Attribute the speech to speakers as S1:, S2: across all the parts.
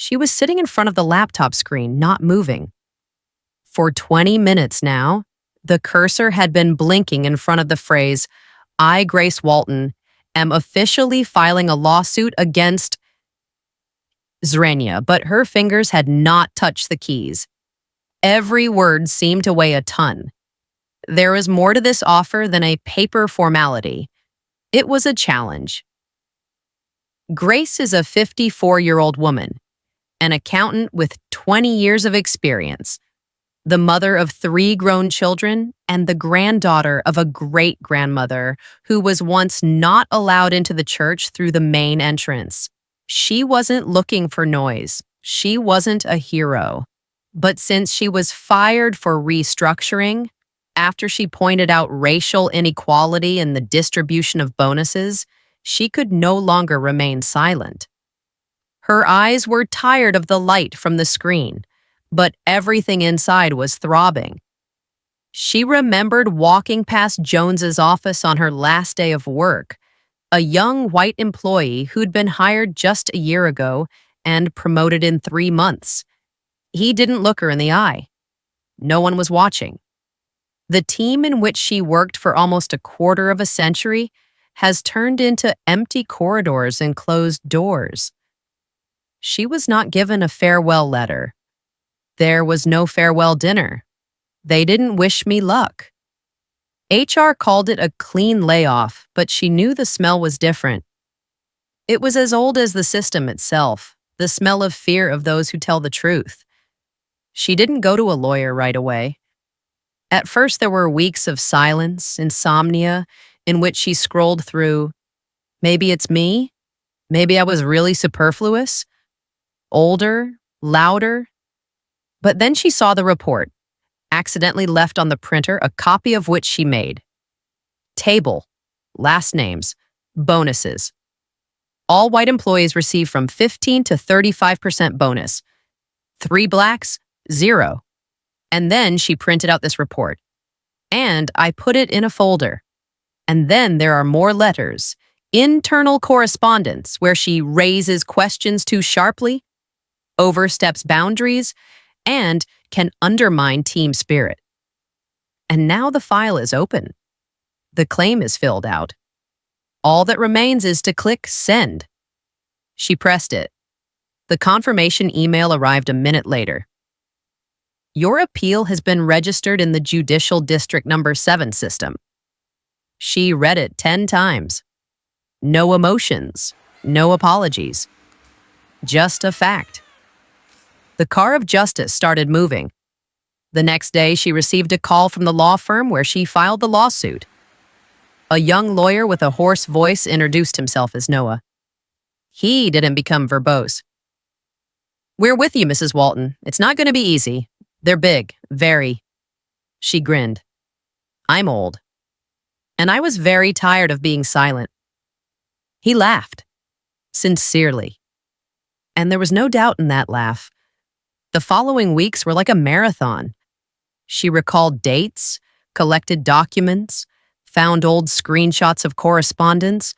S1: She was sitting in front of the laptop screen, not moving. For 20 minutes now, the cursor had been blinking in front of the phrase, "I, Grace Walton, am officially filing a lawsuit against Zrania," but her fingers had not touched the keys. Every word seemed to weigh a ton. There was more to this offer than a paper formality. It was a challenge. Grace is a 54-year-old woman, an accountant with 20 years of experience, the mother of 3 grown children, and the granddaughter of a great-grandmother who was once not allowed into the church through the main entrance. She wasn't looking for noise. She wasn't a hero. But since she was fired for restructuring, after she pointed out racial inequality in the distribution of bonuses, she could no longer remain silent. Her eyes were tired of the light from the screen, but everything inside was throbbing. She remembered walking past Jones's office on her last day of work, a young white employee who'd been hired just a year ago and promoted in 3 months. He didn't look her in the eye. No one was watching. The team in which she worked for almost a quarter of a century has turned into empty corridors and closed doors. She was not given a farewell letter. There was no farewell dinner. They didn't wish me luck. HR called it a clean layoff, but she knew the smell was different. It was as old as the system itself, the smell of fear of those who tell the truth. She didn't go to a lawyer right away. At first, there were weeks of silence, insomnia, in which she scrolled through, maybe it's me, maybe I was really superfluous, older, louder. But then she saw the report, accidentally left on the printer, a copy of which she made. Table, last names, bonuses. All white employees receive from 15 to 35% bonus. 3 blacks, 0. And then she printed out this report. And I put it in a folder. And then there are more letters, internal correspondence where she raises questions too sharply, oversteps boundaries, and can undermine team spirit. And now the file is open. The claim is filled out. All that remains is to click send. She pressed it. The confirmation email arrived a minute later. Your appeal has been registered in the Judicial District Number 7 system. She read it 10 times. No emotions, no apologies. Just a fact. The car of justice started moving. The next day, she received a call from the law firm where she filed the lawsuit. A young lawyer with a hoarse voice introduced himself as Noah. He didn't become verbose. "We're with you, Mrs. Walton. It's not going to be easy. They're big, very." She grinned. "I'm old. And I was very tired of being silent." He laughed, sincerely. And there was no doubt in that laugh. The following weeks were like a marathon. She recalled dates, collected documents, found old screenshots of correspondence,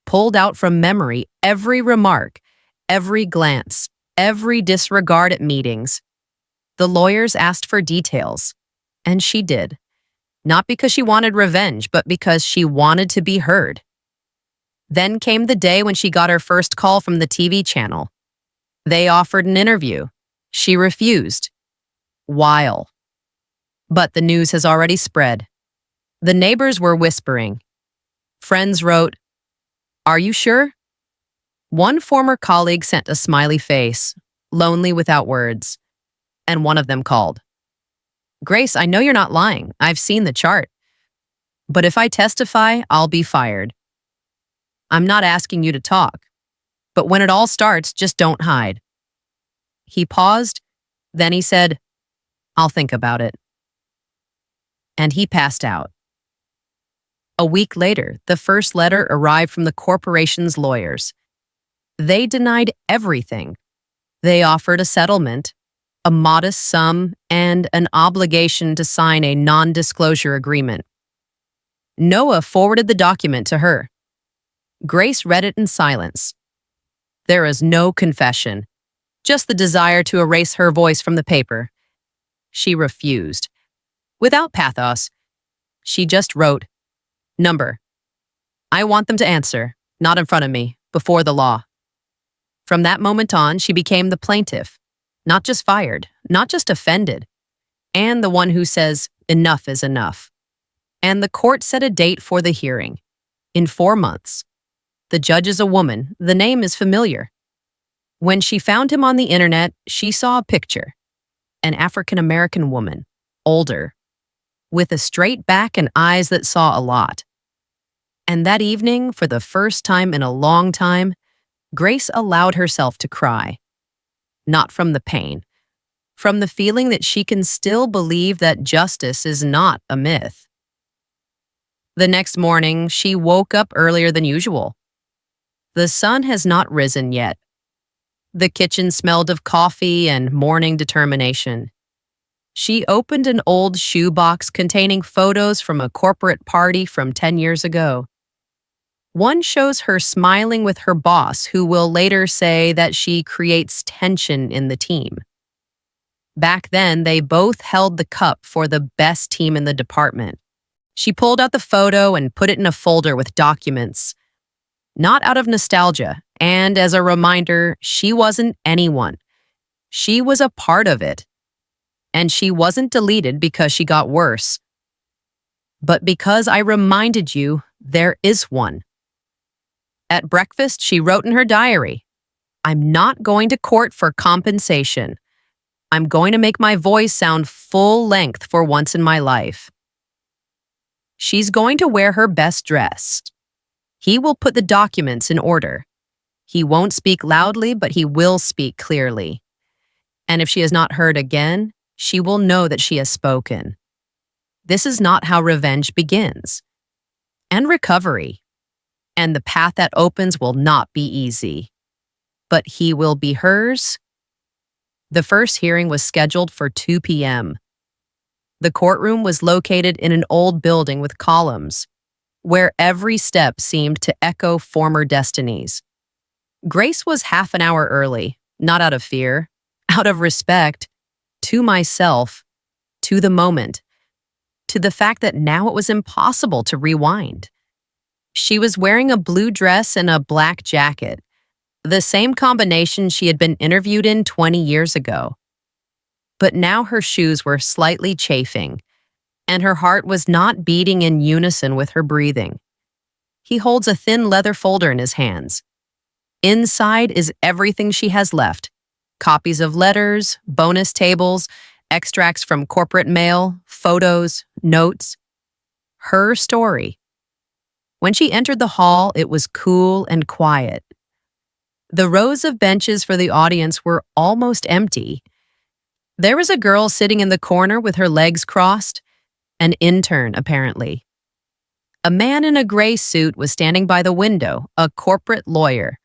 S1: pulled out from memory every remark, every glance, every disregard at meetings. The lawyers asked for details, and she did. Not because she wanted revenge, but because she wanted to be heard. Then came the day when she got her first call from the TV channel. They offered an interview. She refused. While. But the news has already spread. The neighbors were whispering. Friends wrote, "Are you sure?" One former colleague sent a smiley face, lonely without words, and one of them called. "Grace, I know you're not lying. I've seen the chart. But if I testify, I'll be fired. I'm not asking you to talk. But when it all starts, just don't hide." He paused, then he said, "I'll think about it." And he passed out. A week later, the first letter arrived from the corporation's lawyers. They denied everything. They offered a settlement, a modest sum, and an obligation to sign a non-disclosure agreement. Noah forwarded the document to her. Grace read it in silence. There is no confession, just the desire to erase her voice from the paper. She refused. Without pathos, she just wrote, "Number. I want them to answer, not in front of me, before the law." From that moment on, she became the plaintiff, not just fired, not just offended, and the one who says, "Enough is enough." And the court set a date for the hearing. In 4 months. The judge is a woman. The name is familiar. When she found him on the internet, she saw a picture. An African-American woman, older, with a straight back and eyes that saw a lot. And that evening, for the first time in a long time, Grace allowed herself to cry. Not from the pain, from the feeling that she can still believe that justice is not a myth. The next morning, she woke up earlier than usual. The sun has not risen yet. The kitchen smelled of coffee and morning determination. She opened an old shoebox containing photos from a corporate party from 10 years ago. One shows her smiling with her boss, who will later say that she creates tension in the team. Back then, they both held the cup for the best team in the department. She pulled out the photo and put it in a folder with documents. Not out of nostalgia, and as a reminder, she wasn't anyone. She was a part of it. And she wasn't deleted because she got worse, but because I reminded you there is one. At breakfast, she wrote in her diary, "I'm not going to court for compensation. I'm going to make my voice sound full length for once in my life." She's going to wear her best dress. He will put the documents in order. He won't speak loudly, but he will speak clearly. And if she is not heard again, she will know that she has spoken. This is not how revenge begins. And recovery. And the path that opens will not be easy. But he will be hers. The first hearing was scheduled for 2 p.m. The courtroom was located in an old building with columns, where every step seemed to echo former destinies. Grace was half an hour early, not out of fear, out of respect, to myself, to the moment, to the fact that now it was impossible to rewind. She was wearing a blue dress and a black jacket, the same combination she had been interviewed in 20 years ago. But now her shoes were slightly chafing, and her heart was not beating in unison with her breathing. He holds a thin leather folder in his hands. Inside is everything she has left: copies of letters, bonus tables, extracts from corporate mail, photos, notes. Her story. When she entered the hall, it was cool and quiet. The rows of benches for the audience were almost empty. There was a girl sitting in the corner with her legs crossed, an intern apparently. A man in a gray suit was standing by the window, a corporate lawyer.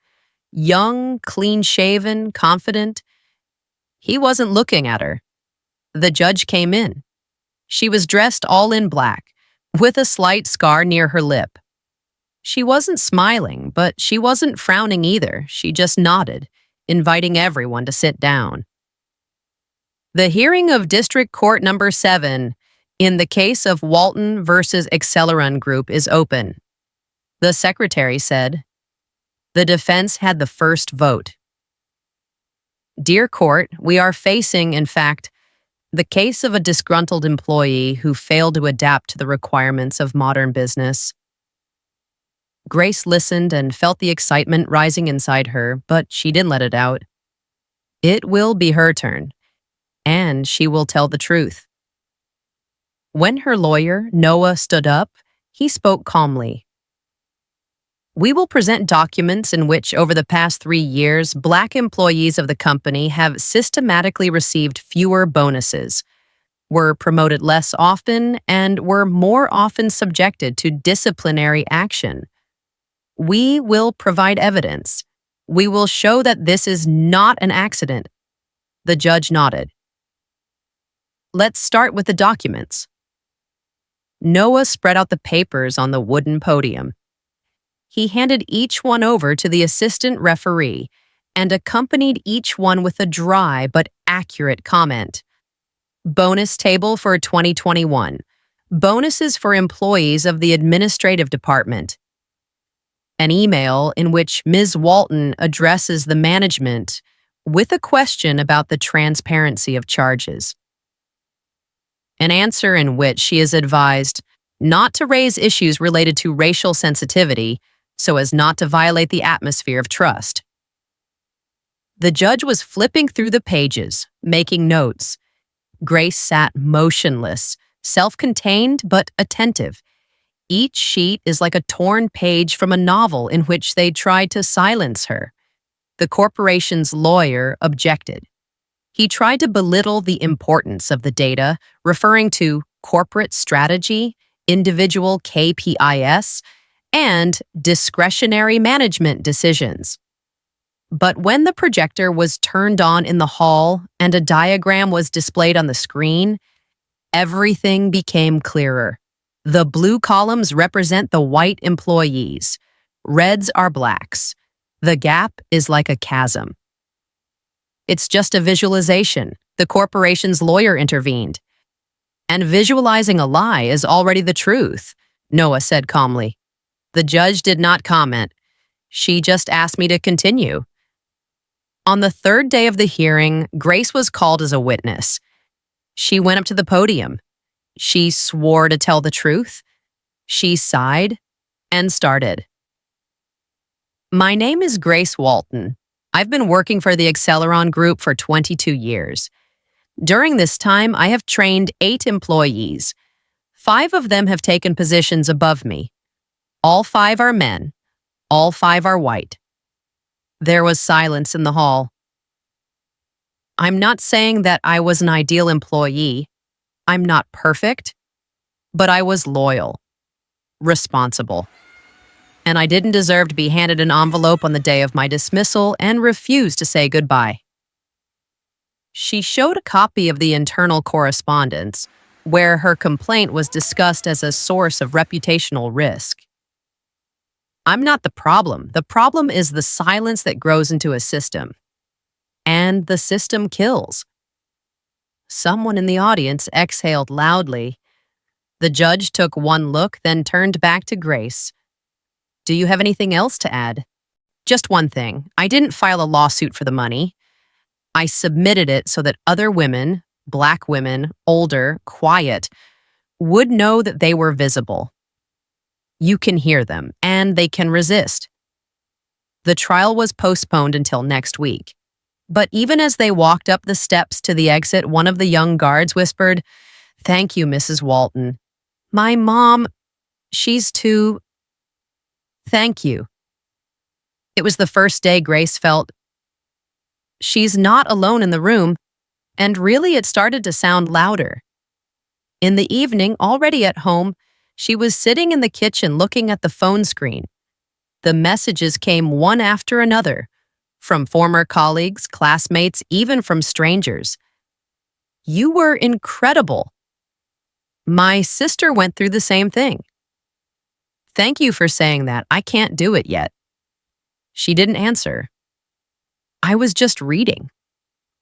S1: Young, clean-shaven, confident. He wasn't looking at her. The judge came in. She was dressed all in black, with a slight scar near her lip. She wasn't smiling, but she wasn't frowning either. She just nodded, inviting everyone to sit down. The hearing of District Court Number 7 in the case of Walton versus Acceleron Group is open. The secretary said, "The defense had the first vote." Dear Court, we are facing, in fact, the case of a disgruntled employee who failed to adapt to the requirements of modern business. Grace listened and felt the excitement rising inside her, but she didn't let it out. It will be her turn, and she will tell the truth. When her lawyer, Noah, stood up, he spoke calmly. "We will present documents in which, over the past 3 years, Black employees of the company have systematically received fewer bonuses, were promoted less often, and were more often subjected to disciplinary action. We will provide evidence. We will show that this is not an accident." The judge nodded. "Let's start with the documents." Noah spread out the papers on the wooden podium. He handed each one over to the assistant referee, and accompanied each one with a dry but accurate comment. Bonus table for 2021. Bonuses for employees of the administrative department. An email in which Ms. Walton addresses the management with a question about the transparency of charges. An answer in which she is advised not to raise issues related to racial sensitivity so as not to violate the atmosphere of trust. The judge was flipping through the pages, making notes. Grace sat motionless, self-contained but attentive. Each sheet is like a torn page from a novel in which they tried to silence her. The corporation's lawyer objected. He tried to belittle the importance of the data, referring to corporate strategy, individual KPIs, and discretionary management decisions. But when the projector was turned on in the hall and a diagram was displayed on the screen, everything became clearer. The blue columns represent the white employees. Reds are blacks. The gap is like a chasm. It's just a visualization. The corporation's lawyer intervened. And visualizing a lie is already the truth, Noah said calmly. The judge did not comment. She just asked me to continue. On the third day of the hearing, Grace was called as a witness. She went up to the podium. She swore to tell the truth. She sighed and started. My name is Grace Walton. I've been working for the Acceleron Group for 22 years. During this time, I have trained 8 employees. 5 of them have taken positions above me. All 5 are men. All 5 are white. There was silence in the hall. I'm not saying that I was an ideal employee. I'm not perfect, but I was loyal, responsible. And I didn't deserve to be handed an envelope on the day of my dismissal and refused to say goodbye. She showed a copy of the internal correspondence, where her complaint was discussed as a source of reputational risk. I'm not the problem. The problem is the silence that grows into a system. And the system kills. Someone in the audience exhaled loudly. The judge took one look, then turned back to Grace. Do you have anything else to add? Just one thing. I didn't file a lawsuit for the money. I submitted it so that other women, black women, older, quiet, would know that they were visible. You can hear them, and they can resist. The trial was postponed until next week. But even as they walked up the steps to the exit, one of the young guards whispered, "Thank you, Mrs. Walton. My mom, she's too... Thank you." It was the first day Grace felt she's not alone in the room, and really it started to sound louder. In the evening, already at home, she was sitting in the kitchen looking at the phone screen. The messages came one after another, from former colleagues, classmates, even from strangers. You were incredible. My sister went through the same thing. Thank you for saying that. I can't do it yet. She didn't answer. I was just reading.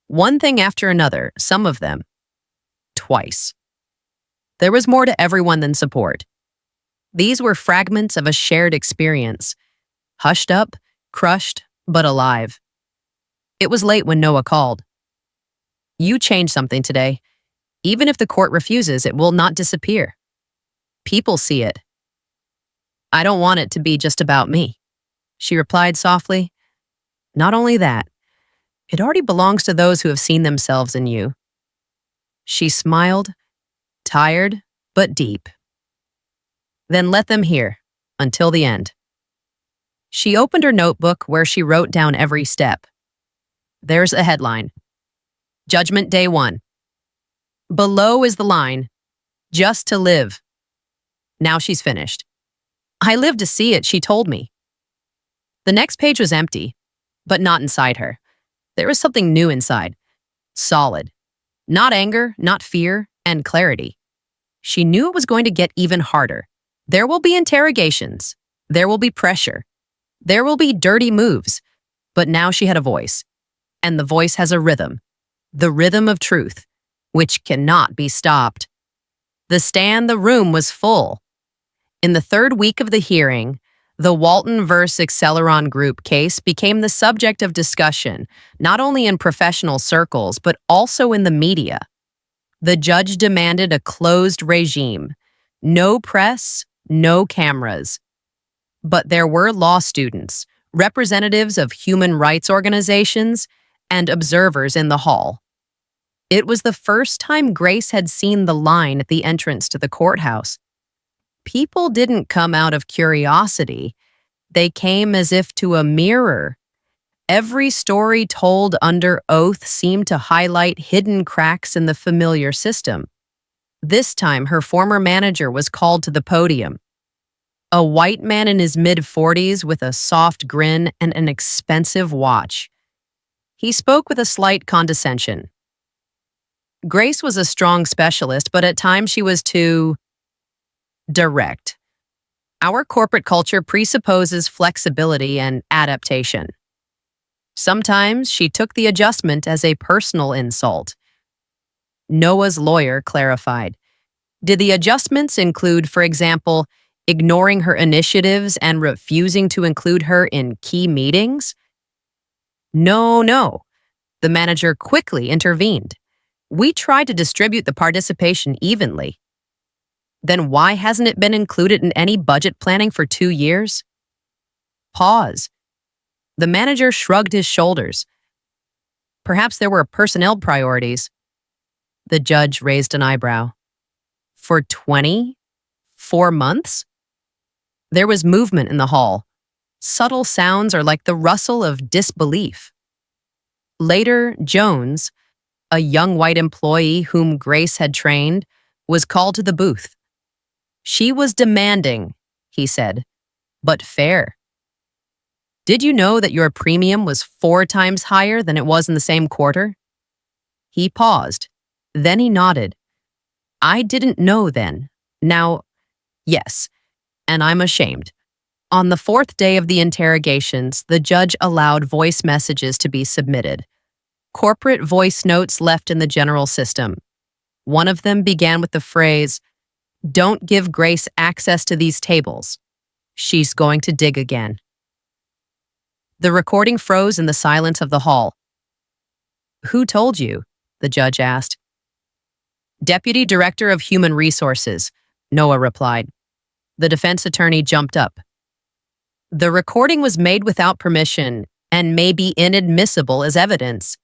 S1: One thing after another, some of them. Twice. There was more to everyone than support. These were fragments of a shared experience. Hushed up, crushed, but alive. It was late when Noah called. You changed something today. Even if the court refuses, it will not disappear. People see it. I don't want it to be just about me, she replied softly. Not only that, it already belongs to those who have seen themselves in you. She smiled, tired but deep. Then let them hear, until the end. She opened her notebook where she wrote down every step. There's a headline. Judgment Day 1. Below is the line, just to live. Now she's finished. I lived to see it, she told me. The next page was empty, but not inside her. There was something new inside. Solid. Not anger, not fear, and clarity. She knew it was going to get even harder. There will be interrogations. There will be pressure. There will be dirty moves. But now she had a voice, and the voice has a rhythm, the rhythm of truth, which cannot be stopped. The room was full. In the third week of the hearing, the Walton vs. Acceleron Group case became the subject of discussion, not only in professional circles, but also in the media. The judge demanded a closed regime. No press, no cameras. But there were law students, representatives of human rights organizations, and observers in the hall. It was the first time Grace had seen the line at the entrance to the courthouse. People didn't come out of curiosity. They came as if to a mirror. Every story told under oath seemed to highlight hidden cracks in the familiar system. This time, her former manager was called to the podium. A white man in his mid-40s with a soft grin and an expensive watch. He spoke with a slight condescension. Grace was a strong specialist, but at times she was too direct. Our corporate culture presupposes flexibility and adaptation. Sometimes she took the adjustment as a personal insult. Noah's lawyer clarified. Did the adjustments include, for example, ignoring her initiatives and refusing to include her in key meetings? No. The manager quickly intervened. We tried to distribute the participation evenly. Then why hasn't it been included in any budget planning for 2 years? Pause. The manager shrugged his shoulders. Perhaps there were personnel priorities. The judge raised an eyebrow. For 24 months? There was movement in the hall. Subtle sounds are like the rustle of disbelief. Later, Jones, a young white employee whom Grace had trained, was called to the booth. She was demanding, he said, but fair. Did you know that your premium was 4 times higher than it was in the same quarter? He paused. Then he nodded. I didn't know then. Now, yes, and I'm ashamed. On the 4th day of the interrogations, the judge allowed voice messages to be submitted. Corporate voice notes left in the general system. One of them began with the phrase, "Don't give Grace access to these tables. She's going to dig again." The recording froze in the silence of the hall. Who told you? The judge asked. Deputy Director of Human Resources, Noah replied. The defense attorney jumped up. The recording was made without permission and may be inadmissible as evidence.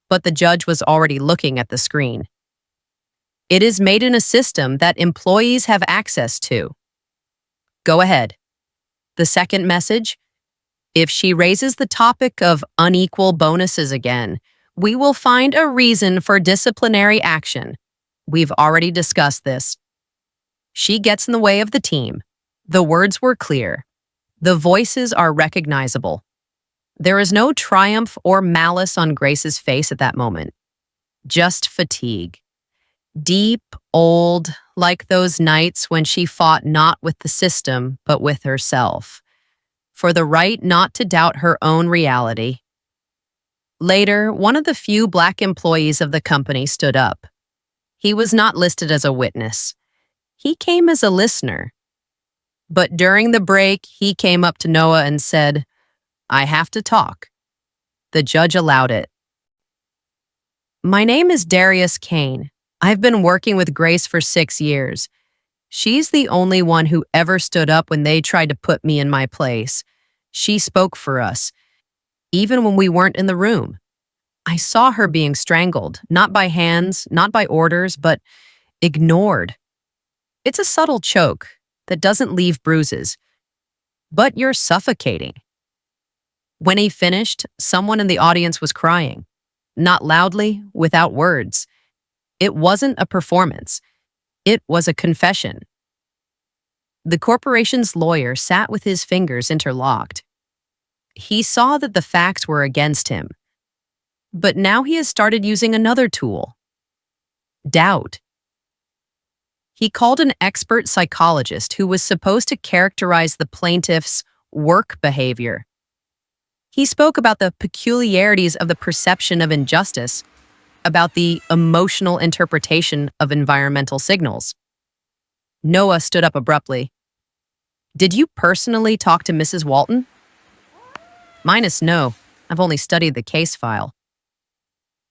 S1: But the judge was already looking at the screen. It is made in a system that employees have access to. Go ahead. The second message, if she raises the topic of unequal bonuses again, we will find a reason for disciplinary action. We've already discussed this. She gets in the way of the team. The words were clear. The voices are recognizable. There is no triumph or malice on Grace's face at that moment. Just fatigue. Deep, old, like those nights when she fought not with the system, but with herself, for the right not to doubt her own reality. Later, one of the few Black employees of the company stood up. He was not listed as a witness. He came as a listener. But during the break, he came up to Noah and said, I have to talk. The judge allowed it. My name is Darius Kane. I've been working with Grace for 6 years. She's the only one who ever stood up when they tried to put me in my place. She spoke for us, even when we weren't in the room. I saw her being strangled, not by hands, not by orders, but ignored. It's a subtle choke that doesn't leave bruises, but you're suffocating. When he finished, someone in the audience was crying, not loudly, without words. It wasn't a performance. It was a confession. The corporation's lawyer sat with his fingers interlocked. He saw that the facts were against him. But now he has started using another tool. Doubt. He called an expert psychologist who was supposed to characterize the plaintiff's work behavior. He spoke about the peculiarities of the perception of injustice, about the emotional interpretation of environmental signals. Noah stood up abruptly. Did you personally talk to Mrs. Walton? Minus no. I've only studied the case file.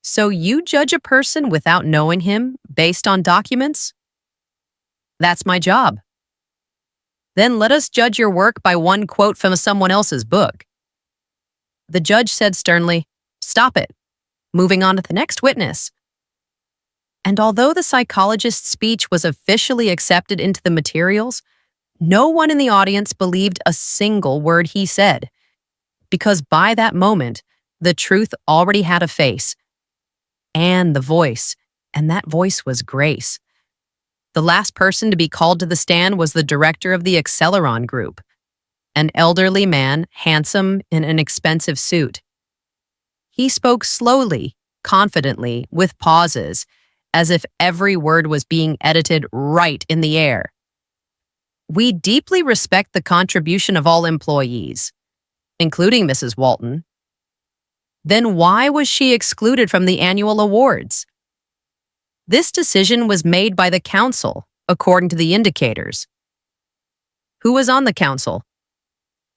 S1: So you judge a person without knowing him based on documents? That's my job. Then let us judge your work by one quote from someone else's book. The judge said sternly, Stop it. Moving on to the next witness. And although the psychologist's speech was officially accepted into the materials, no one in the audience believed a single word he said, because by that moment, the truth already had a face and the voice, and that voice was Grace. The last person to be called to the stand was the director of the Acceleron Group, an elderly man, handsome in an expensive suit. He spoke slowly, confidently, with pauses, as if every word was being edited right in the air. We deeply respect the contribution of all employees, including Mrs. Walton. Then why was she excluded from the annual awards? This decision was made by the council, according to the indicators. Who was on the council?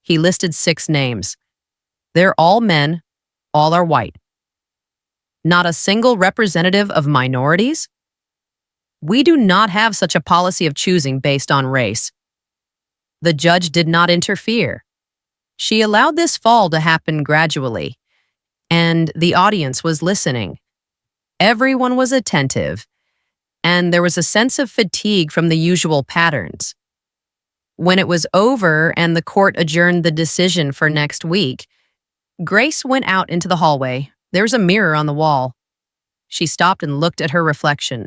S1: He listed 6 names. They're all men, all are white. Not a single representative of minorities? We do not have such a policy of choosing based on race. The judge did not interfere. She allowed this fall to happen gradually, and the audience was listening. Everyone was attentive, and there was a sense of fatigue from the usual patterns. When it was over and the court adjourned the decision for next week, Grace went out into the hallway. There was a mirror on the wall. She stopped and looked at her reflection.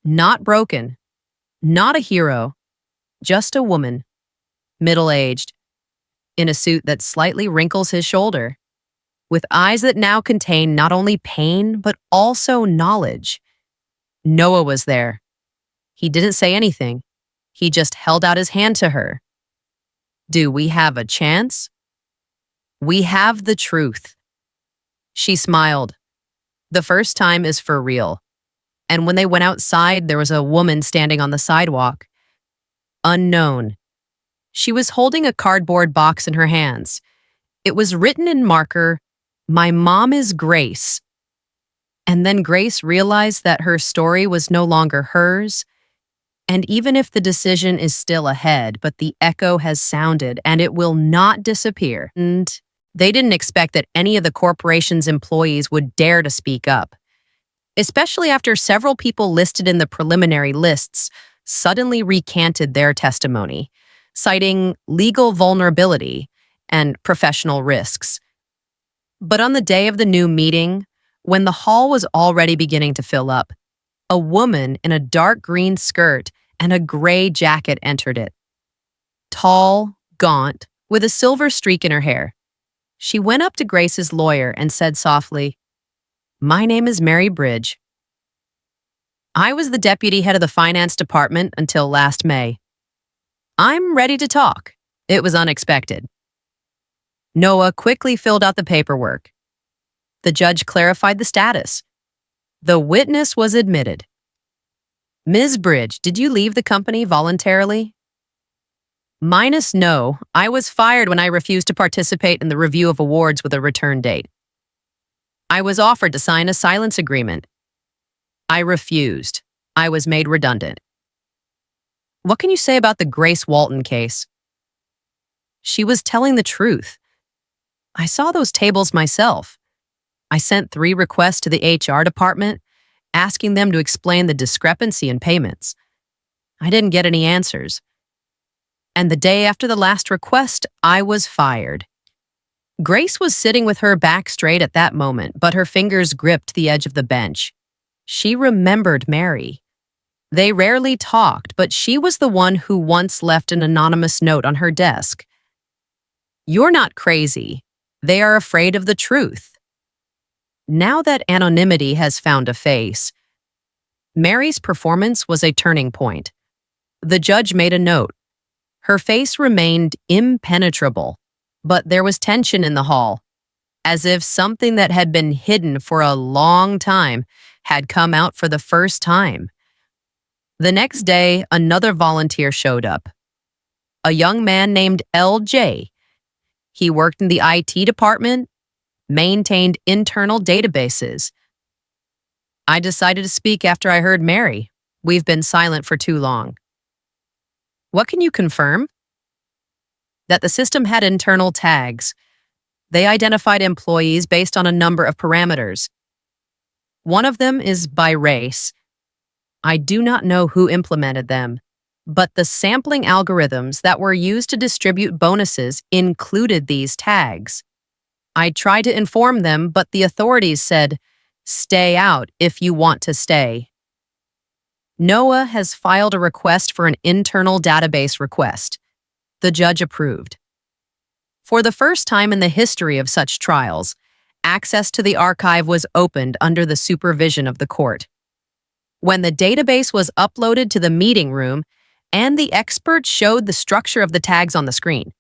S1: Not broken, not a hero, just a woman, middle-aged, in a suit that slightly wrinkles his shoulder, with eyes that now contain not only pain, but also knowledge. Noah was there. He didn't say anything. He just held out his hand to her. Do we have a chance? We have the truth. She smiled. The first time is for real. And when they went outside, there was a woman standing on the sidewalk. Unknown. She was holding a cardboard box in her hands. It was written in marker, My mom is Grace. And then Grace realized that her story was no longer hers. And even if the decision is still ahead, but the echo has sounded and it will not disappear. And they didn't expect that any of the corporation's employees would dare to speak up, especially after several people listed in the preliminary lists suddenly recanted their testimony, citing legal vulnerability and professional risks. But on the day of the new meeting, when the hall was already beginning to fill up, a woman in a dark green skirt and a gray jacket entered it. Tall, gaunt, with a silver streak in her hair. She went up to Grace's lawyer and said softly, My name is Mary Bridge. I was the deputy head of the finance department until last May. I'm ready to talk. It was unexpected. Noah quickly filled out the paperwork. The judge clarified the status. The witness was admitted. Ms. Bridge, did you leave the company voluntarily? Minus no. I was fired when I refused to participate in the review of awards with a return date. I was offered to sign a silence agreement. I refused. I was made redundant. What can you say about the Grace Walton case? She was telling the truth. I saw those tables myself. I sent 3 requests to the HR department, asking them to explain the discrepancy in payments. I didn't get any answers. And the day after the last request, I was fired. Grace was sitting with her back straight at that moment, but her fingers gripped the edge of the bench. She remembered Mary. They rarely talked, but she was the one who once left an anonymous note on her desk. You're not crazy. They are afraid of the truth. Now that anonymity has found a face, Mary's performance was a turning point. The judge made a note. Her face remained impenetrable. But there was tension in the hall, as if something that had been hidden for a long time had come out for the first time. The next day, another volunteer showed up. A young man named LJ. He worked in the IT department, maintained internal databases. I decided to speak after I heard Mary. We've been silent for too long. What can you confirm? That the system had internal tags. They identified employees based on a number of parameters. One of them is by race. I do not know who implemented them, but the sampling algorithms that were used to distribute bonuses included these tags. I tried to inform them, but the authorities said, "Stay out if you want to stay." Noah has filed a request for an internal database request. The judge approved. For the first time in the history of such trials, access to the archive was opened under the supervision of the court. When the database was uploaded to the meeting room and the experts showed the structure of the tags on the screen,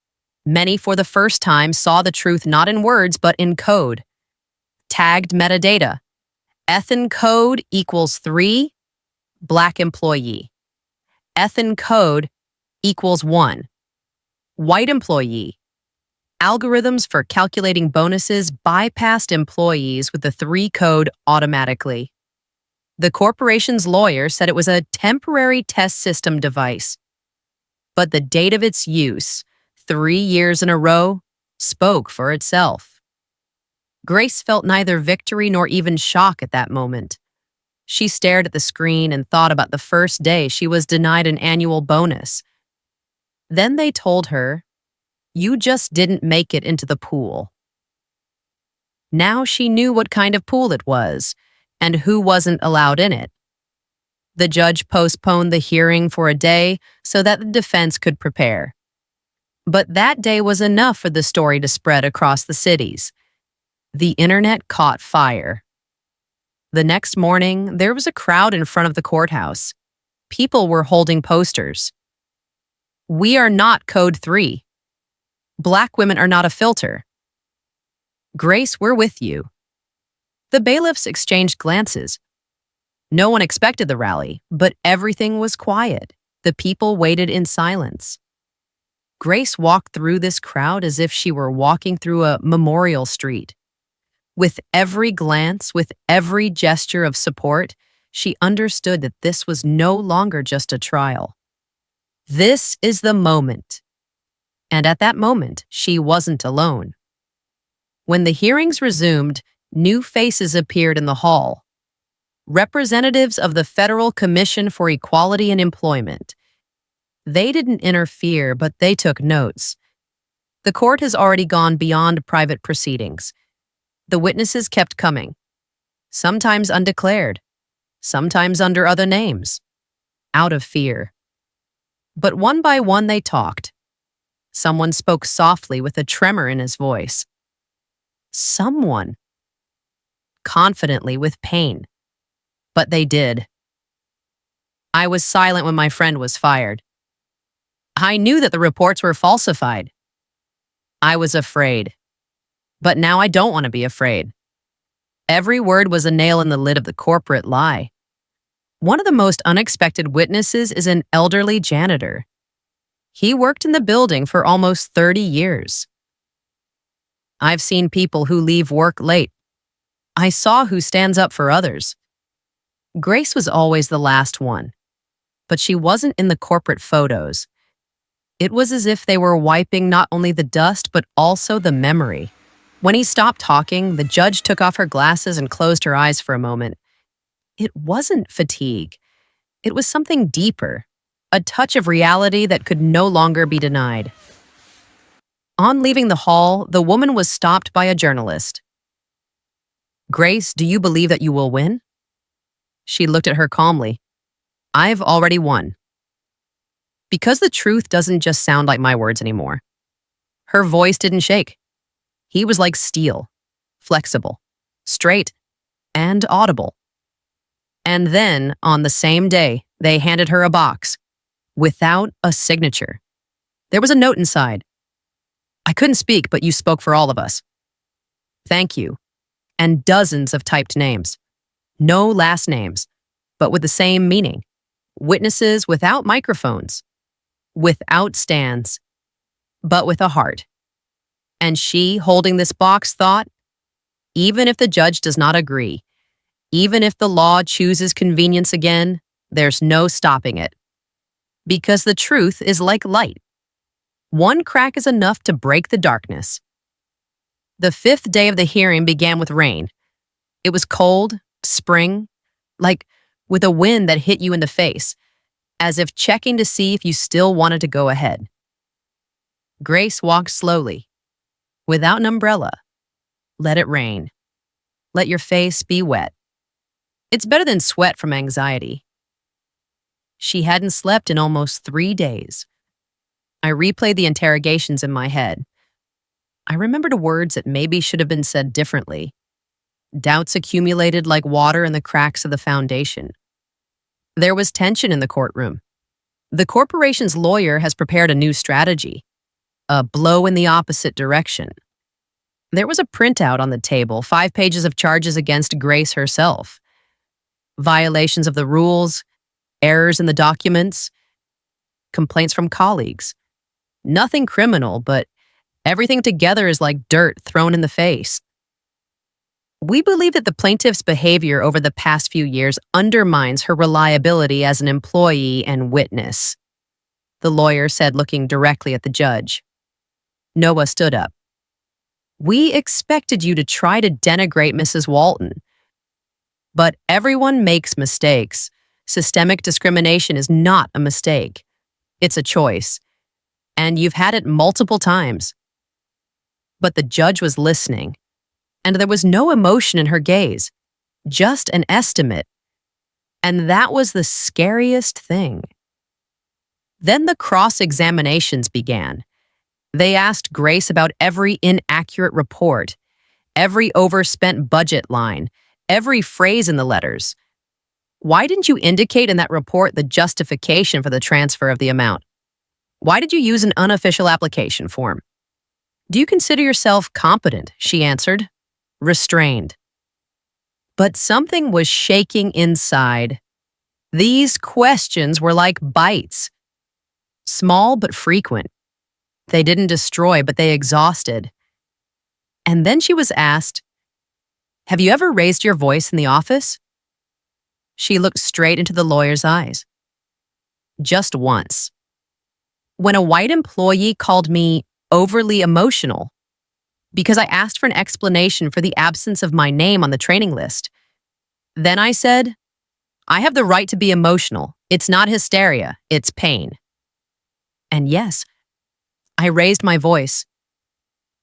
S1: many for the first time saw the truth not in words but in code. Tagged metadata. Ethan code equals 3, black employee. Ethan code equals 1, white employee. Algorithms for calculating bonuses bypassed employees with the 3 code automatically. The corporation's lawyer said it was a temporary test system device. But the date of its use, 3 years in a row, spoke for itself. Grace felt neither victory nor even shock at that moment. She stared at the screen and thought about the first day she was denied an annual bonus. Then they told her, "You just didn't make it into the pool." Now she knew what kind of pool it was and who wasn't allowed in it. The judge postponed the hearing for a day so that the defense could prepare. But that day was enough for the story to spread across the cities. The internet caught fire. The next morning, there was a crowd in front of the courthouse. People were holding posters. "We are not Code 3. Black women are not a filter. Grace, we're with you." The bailiffs exchanged glances. No one expected the rally, but everything was quiet. The people waited in silence. Grace walked through this crowd as if she were walking through a memorial street. With every glance, with every gesture of support, she understood that this was no longer just a trial. This is the moment. And at that moment, she wasn't alone. When the hearings resumed, new faces appeared in the hall. Representatives of the Federal Commission for Equality in Employment. They didn't interfere, but they took notes. The court has already gone beyond private proceedings. The witnesses kept coming, sometimes undeclared, sometimes under other names, out of fear. But one by one they talked. Someone spoke softly with a tremor in his voice. Someone. Confidently with pain. But they did. "I was silent when my friend was fired. I knew that the reports were falsified. I was afraid. But now I don't want to be afraid." Every word was a nail in the lid of the corporate lie. One of the most unexpected witnesses is an elderly janitor. He worked in the building for almost 30 years. "I've seen people who leave work late. I saw who stands up for others." Grace was always the last one, but she wasn't in the corporate photos. It was as if they were wiping not only the dust, but also the memory. When he stopped talking, the judge took off her glasses and closed her eyes for a moment. It wasn't fatigue. It was something deeper, a touch of reality that could no longer be denied. On leaving the hall, the woman was stopped by a journalist. "Grace, do you believe that you will win?" She looked at her calmly. "I've already won." Because the truth doesn't just sound like my words anymore. Her voice didn't shake. He was like steel, flexible, straight, and audible. And then, on the same day, they handed her a box, without a signature. There was a note inside. I couldn't speak, but you spoke for all of us. Thank you. And dozens of typed names. No last names, but with the same meaning. Witnesses without microphones, without stands, but with a heart. And she, holding this box, thought, even if the judge does not agree, even if the law chooses convenience again, there's no stopping it. Because the truth is like light. One crack is enough to break the darkness. The fifth day of the hearing began with rain. It was cold, spring, like with a wind that hit you in the face, as if checking to see if you still wanted to go ahead. Grace walked slowly, without an umbrella. Let it rain. Let your face be wet. It's better than sweat from anxiety. She hadn't slept in almost 3 days. I replayed the interrogations in my head. I remembered words that maybe should have been said differently. Doubts accumulated like water in the cracks of the foundation. There was tension in the courtroom. The corporation's lawyer has prepared a new strategy, a blow in the opposite direction. There was a printout on the table, 5 pages of charges against Grace herself. Violations of the rules, errors in the documents, complaints from colleagues. Nothing criminal, but everything together is like dirt thrown in the face. We believe that the plaintiff's behavior over the past few years undermines her reliability as an employee and witness, the lawyer said, looking directly at the judge. Noah stood up. We expected you to try to denigrate Mrs. Walton. But everyone makes mistakes. Systemic discrimination is not a mistake. It's a choice. And you've had it multiple times. But the judge was listening, and there was no emotion in her gaze, just an estimate. And that was the scariest thing. Then the cross-examinations began. They asked Grace about every inaccurate report, every overspent budget line, every phrase in the letters. Why didn't you indicate in that report the justification for the transfer of the amount? Why did you use an unofficial application form? Do you consider yourself competent? She answered, restrained. But something was shaking inside. These questions were like bites, small but frequent. They didn't destroy, but they exhausted. And then she was asked, have you ever raised your voice in the office? She looked straight into the lawyer's eyes. Just once. When a white employee called me overly emotional because I asked for an explanation for the absence of my name on the training list. Then I said, I have the right to be emotional. It's not hysteria, it's pain. And yes, I raised my voice.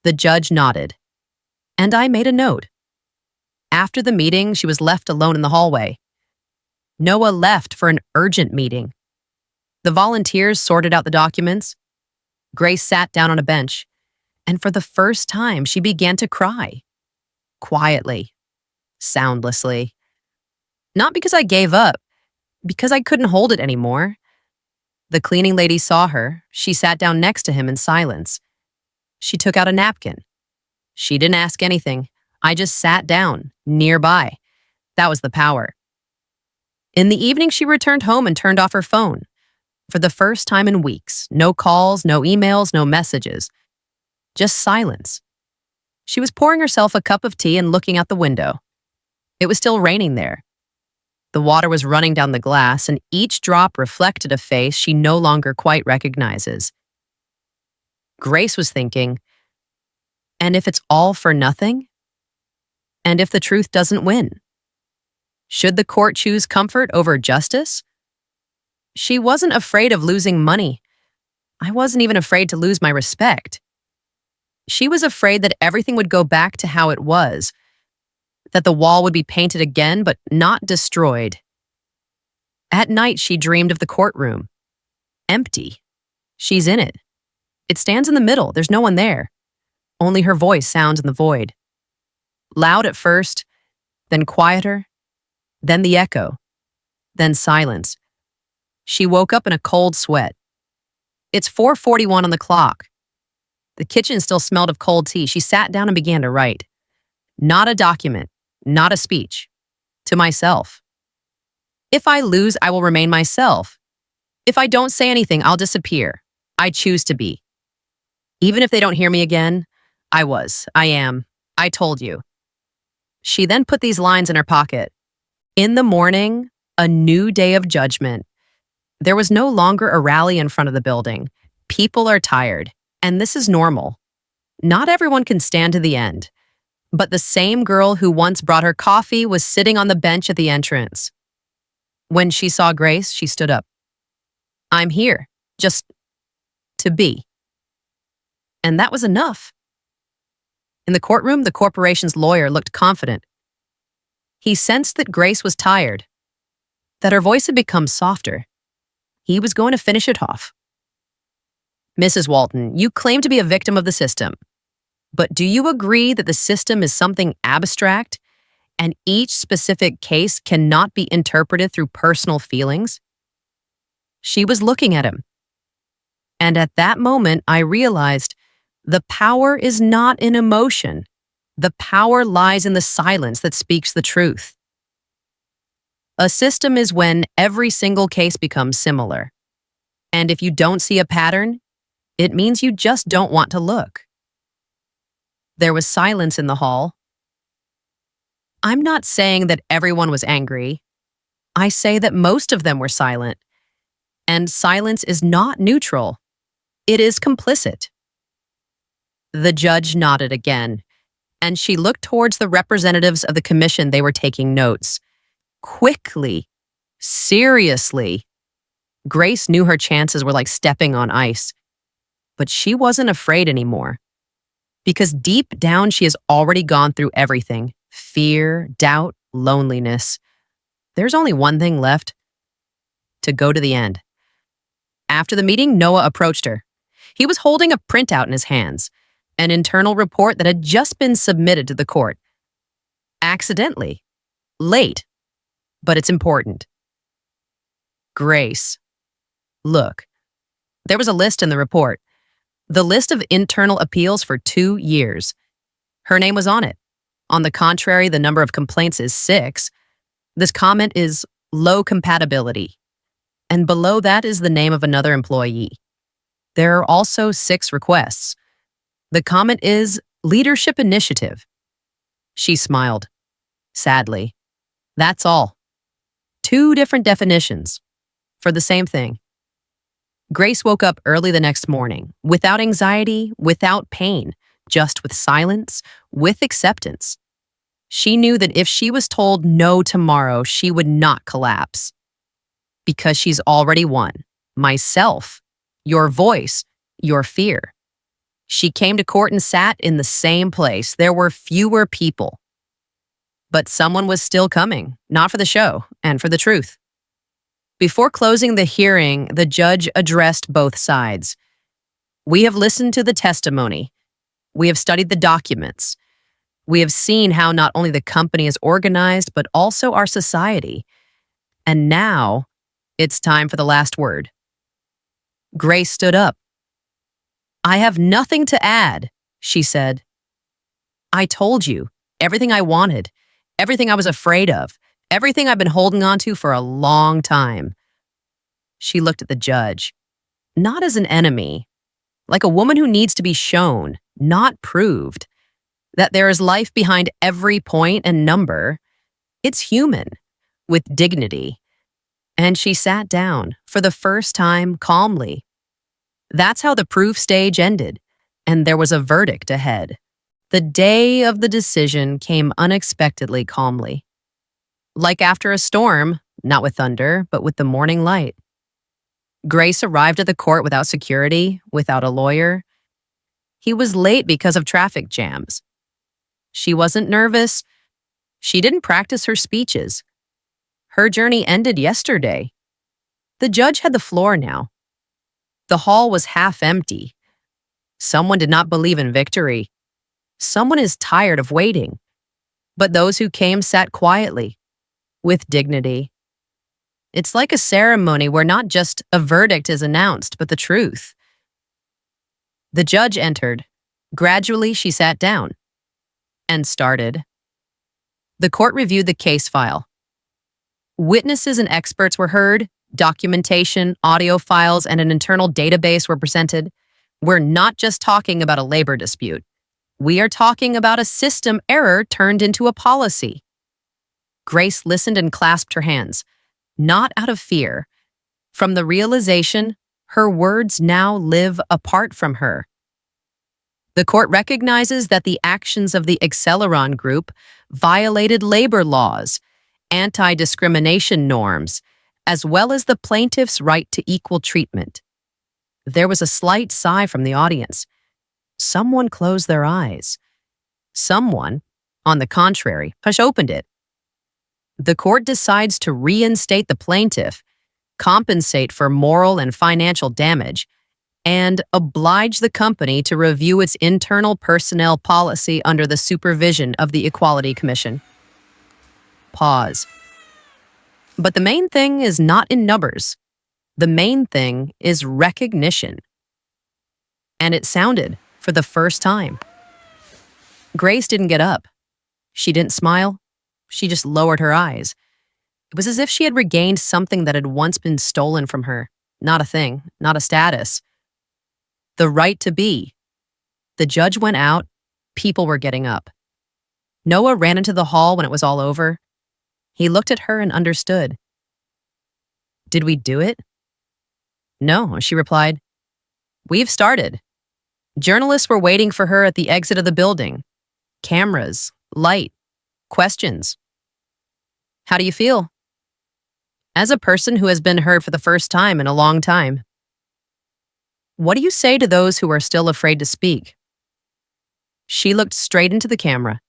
S1: The judge nodded, and I made a note. After the meeting, she was left alone in the hallway. Noah left for an urgent meeting. The volunteers sorted out the documents. Grace sat down on a bench, and for the first time, she began to cry. Quietly, soundlessly. Not because I gave up, because I couldn't hold it anymore. The cleaning lady saw her. She sat down next to him in silence. She took out a napkin. She didn't ask anything. I just sat down, nearby. That was the power. In the evening, she returned home and turned off her phone. For the first time in weeks, no calls, no emails, no messages. Just silence. She was pouring herself a cup of tea and looking out the window. It was still raining there. The water was running down the glass, and each drop reflected a face she no longer quite recognizes. Grace was thinking, and if it's all for nothing? And if the truth doesn't win? Should the court choose comfort over justice? She wasn't afraid of losing money. I wasn't even afraid to lose my respect. She was afraid that everything would go back to how it was, that the wall would be painted again, but not destroyed. At night, she dreamed of the courtroom. Empty. She's in it. It stands in the middle. There's no one there. Only her voice sounds in the void. Loud at first, then quieter, then the echo, then silence. She woke up in a cold sweat. It's 4:41 on the clock. The kitchen still smelled of cold tea. She sat down and began to write. Not a document, not a speech. To myself. If I lose, I will remain myself. If I don't say anything, I'll disappear. I choose to be. Even if they don't hear me again, I am, I told you. She then put these lines in her pocket. In the morning, a new day of judgment. There was no longer a rally in front of the building. People are tired, and this is normal. Not everyone can stand to the end. But the same girl who once brought her coffee was sitting on the bench at the entrance. When she saw Grace, she stood up. I'm here, just to be. And that was enough. In the courtroom, the corporation's lawyer looked confident. He sensed that Grace was tired, that her voice had become softer. He was going to finish it off. Mrs. Walton, you claim to be a victim of the system. But do you agree that the system is something abstract and each specific case cannot be interpreted through personal feelings? She was looking at him. And at that moment, I realized the power is not in emotion. The power lies in the silence that speaks the truth. A system is when every single case becomes similar. And if you don't see a pattern, it means you just don't want to look. There was silence in the hall. I'm not saying that everyone was angry. I say that most of them were silent. And silence is not neutral. It is complicit. The judge nodded again, and she looked towards the representatives of the commission. They were taking notes. Quickly, seriously. Grace knew her chances were like stepping on ice. But she wasn't afraid anymore. Because deep down, she has already gone through everything. Fear, doubt, loneliness. There's only one thing left. To go to the end. After the meeting, Noah approached her. He was holding a printout in his hands. An internal report that had just been submitted to the court. Accidentally. Late. But it's important. Grace. Look. There was a list in the report. The list of internal appeals for 2 years. Her name was on it. On the contrary, the number of complaints is 6. This comment is low compatibility. And below that is the name of another employee. There are also 6 requests. The comment is leadership initiative. She smiled. Sadly. That's all. 2 different definitions. For the same thing. Grace woke up early the next morning, without anxiety, without pain, just with silence, with acceptance. She knew that if she was told no tomorrow, she would not collapse. Because she's already won. Myself, your voice, your fear. She came to court and sat in the same place. There were fewer people. But someone was still coming, not for the show, and for the truth. Before closing the hearing, the judge addressed both sides. We have listened to the testimony. We have studied the documents. We have seen how not only the company is organized, but also our society. And now, it's time for the last word. Grace stood up. I have nothing to add, she said. I told you everything I wanted, everything I was afraid of, everything I've been holding on to for a long time. She looked at the judge, not as an enemy, like a woman who needs to be shown, not proved, that there is life behind every point and number. It's human, with dignity. And she sat down, for the first time, calmly. That's how the proof stage ended, and there was a verdict ahead. The day of the decision came unexpectedly calmly. Like after a storm, not with thunder, but with the morning light. Grace arrived at the court without security, without a lawyer. He was late because of traffic jams. She wasn't nervous. She didn't practice her speeches. Her journey ended yesterday. The judge had the floor now. The hall was half empty. Someone did not believe in victory. Someone is tired of waiting. But those who came sat quietly, with dignity. It's like a ceremony where not just a verdict is announced, but the truth. The judge entered, Gradually, she sat down and started. The court reviewed the case file. Witnesses and experts were heard, documentation, audio files, and an internal database were presented. We're not just talking about a labor dispute. We are talking about a system error turned into a policy. Grace listened and clasped her hands, not out of fear. From the realization, her words now live apart from her. The court recognizes that the actions of the Acceleron Group violated labor laws, anti-discrimination norms, as well as the plaintiff's right to equal treatment. There was a slight sigh from the audience. Someone closed their eyes. Someone, on the contrary, opened it. The court decides to reinstate the plaintiff, compensate for moral and financial damage, and oblige the company to review its internal personnel policy under the supervision of the Equality Commission. Pause. But the main thing is not in numbers. The main thing is recognition. And it sounded for the first time. Grace didn't get up. She didn't smile. She just lowered her eyes. It was as if she had regained something that had once been stolen from her. Not a thing, not a status. The right to be. The judge went out. People were getting up. Noah ran into the hall when it was all over. He looked at her and understood. Did we do it? No, she replied. We've started. Journalists were waiting for her at the exit of the building. Cameras, light, questions. How do you feel? As a person who has been heard for the first time in a long time. What do you say to those who are still afraid to speak? She looked straight into the camera.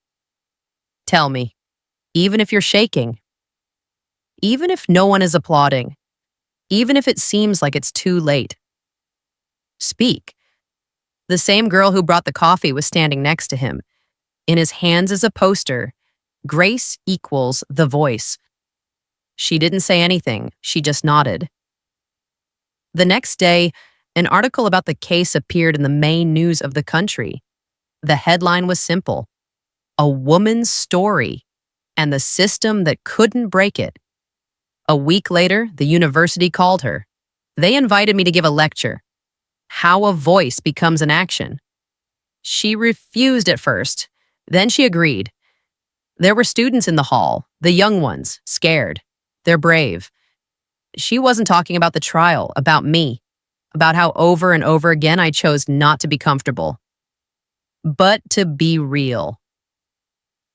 S1: Tell me, even if you're shaking, even if no one is applauding, even if it seems like it's too late, speak. The same girl who brought the coffee was standing next to him. In his hands is a poster. Grace equals the voice. She didn't say anything. She just nodded. The next day, an article about the case appeared in the main news of the country. The headline was simple: A Woman's Story and the System That Couldn't Break It. A week later, the university called her. They invited me to give a lecture. How a voice becomes an action. She refused at first. Then she agreed. There were students in the hall, the young ones, scared. They're brave. She wasn't talking about the trial, about me, about how over and over again I chose not to be comfortable, but to be real.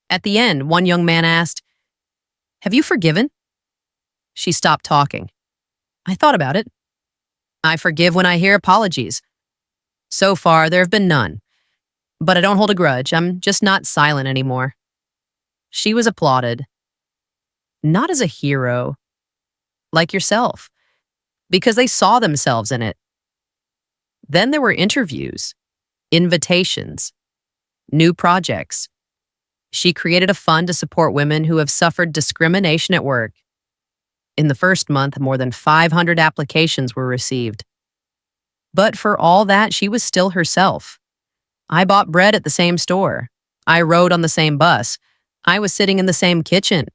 S1: At the end, one young man asked, "Have you forgiven?" She stopped talking. I thought about it. I forgive when I hear apologies. So far, there have been none. But I don't hold a grudge. I'm just not silent anymore. She was applauded. Not as a hero, like yourself, because they saw themselves in it. Then there were interviews, invitations, new projects. She created a fund to support women who have suffered discrimination at work. In the first month, more than 500 applications were received. But for all that, she was still herself. I bought bread at the same store. I rode on the same bus. I was sitting in the same kitchen.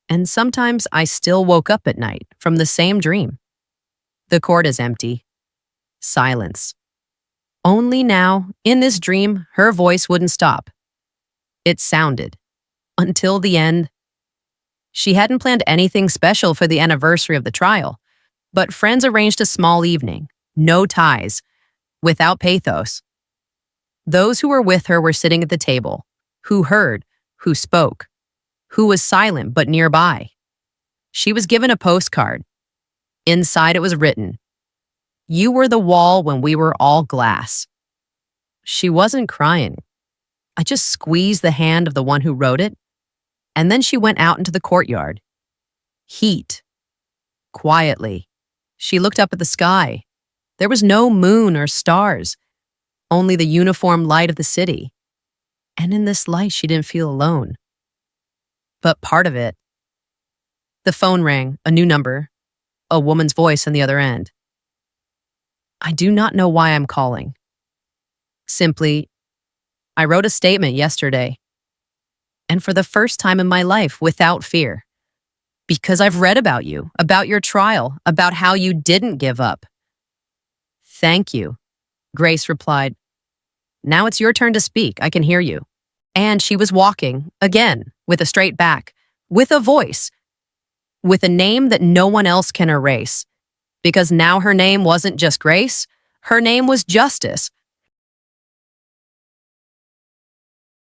S1: And sometimes I still woke up at night from the same dream. The court is empty. Silence. Only now, in this dream, her voice wouldn't stop. It sounded. Until the end. She hadn't planned anything special for the anniversary of the trial, but friends arranged a small evening, no ties, without pathos. Those who were with her were sitting at the table, who heard, who spoke, who was silent but nearby. She was given a postcard. Inside it was written, "You were the wall when we were all glass." She wasn't crying. I just squeezed the hand of the one who wrote it, and then she went out into the courtyard. Heat. Quietly. She looked up at the sky. There was no moon or stars, only the uniform light of the city. And in this light, she didn't feel alone. But part of it. The phone rang, a new number, a woman's voice on the other end. I do not know why I'm calling. Simply, I wrote a statement yesterday, and for the first time in my life, without fear. Because I've read about you, about your trial, about how you didn't give up. Thank you, Grace replied. Now it's your turn to speak. I can hear you. And she was walking, again, with a straight back, with a voice, with a name that no one else can erase. Because now her name wasn't just Grace, her name was Justice.